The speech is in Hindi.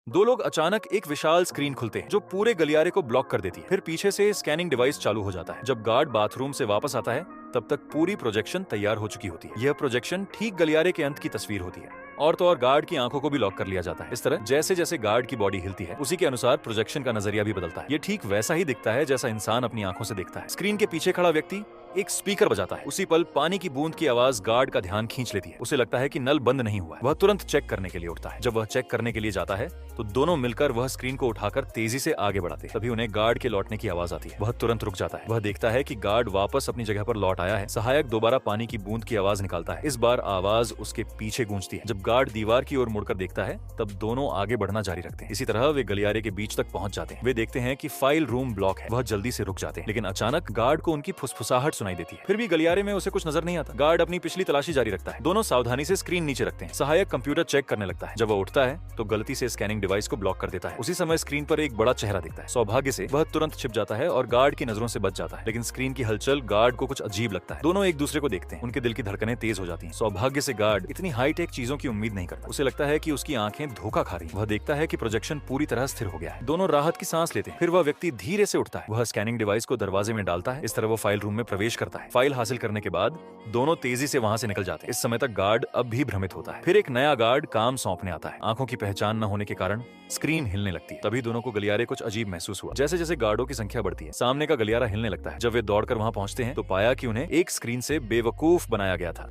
दो लोग अचानक एक विशाल स्क्रीन खुलते हैं जो पूरे गलियारे को ब्लॉक कर देती है। फिर पीछे से स्कैनिंग डिवाइस चालू हो जाता है। जब गार्ड बाथरूम से वापस आता है तब तक पूरी प्रोजेक्शन तैयार हो चुकी होती है। यह प्रोजेक्शन ठीक गलियारे के अंत की तस्वीर होती है। और तो और गार्ड की आंखों को भी लॉक कर लिया जाता है। इस तरह जैसे जैसे गार्ड की बॉडी हिलती है उसी के अनुसार प्रोजेक्शन का नजरिया भी बदलता है। ये ठीक वैसा ही दिखता है जैसा इंसान अपनी आंखों से देखता है। स्क्रीन के पीछे खड़ा व्यक्ति एक स्पीकर बजाता है। उसी पल पानी की बूंद की आवाज गार्ड का ध्यान खींच लेती है। उसे लगता है कि नल बंद नहीं हुआ है। वह तुरंत चेक करने के लिए उठता है। जब वह चेक करने के लिए जाता है तो दोनों मिलकर वह स्क्रीन को उठाकर तेजी से आगे बढ़ाते हैं। तभी उन्हें गार्ड के लौटने की आवाज आती है। वह तुरंत रुक जाता है। वह देखता है कि गार्ड वापस अपनी जगह पर लौट आया है। सहायक दोबारा पानी की बूंद की आवाज निकालता है। इस बार आवाज उसके पीछे गूंजती है। जब गार्ड दीवार की ओर मुड़कर देखता है तब दोनों आगे बढ़ना जारी रखते हैं। इसी तरह वे गलियारे के बीच तक पहुंच जाते हैं। वे देखते हैं कि फाइल रूम ब्लॉक है। वह जल्दी से रुक जाते हैं, लेकिन अचानक गार्ड को उनकी फुसफुसाहट सुनाई देती है। फिर भी गलियारे में उसे कुछ नजर नहीं आता। गार्ड अपनी पिछली तलाशी जारी रखता है। दोनों सावधानी से स्क्रीन नीचे रखते हैं। सहायक कंप्यूटर चेक करने लगता है। जब वह उठता है तो गलती से स्कैनिंग डिवाइस को ब्लॉक कर देता है। उसी समय स्क्रीन पर एक बड़ा चेहरा दिखता है। सौभाग्य से वह तुरंत छिप जाता है और गार्ड की नजरों से बच जाता है। लेकिन स्क्रीन की हलचल गार्ड को कुछ अजीब लगता है। दोनों एक दूसरे को देखते हैं। उनके दिल की धड़कनें तेज हो जाती हैं। सौभाग्य से गार्ड इतनी हाईटेक चीजों की उम्मीद नहीं करता। उसे लगता है कि उसकी आंखें धोखा खा रही हैं। वह देखता है कि प्रोजेक्शन पूरी तरह स्थिर हो गया है। दोनों राहत की सांस लेते हैं। फिर वह व्यक्ति धीरे से उठता है। वह स्कैनिंग डिवाइस को दरवाजे में डालता है। इस तरह वो फाइल रूम में प्रवेश करता है। फाइल हासिल करने के बाद दोनों तेजी से वहां से निकल जाते हैं। इस समय तक गार्ड अब भी भ्रमित होता है। फिर एक नया गार्ड काम सौंपने आता है। आंखों की पहचान न होने के कारण स्क्रीन हिलने लगती है। तभी दोनों को गलियारे कुछ अजीब महसूस हुआ। जैसे जैसे गार्डों की संख्या बढ़ती है सामने का गलियारा हिलने लगता है। जब वे दौड़कर वहां पहुंचते हैं तो पाया कि उन्हें एक स्क्रीन से बेवकूफ बनाया गया था।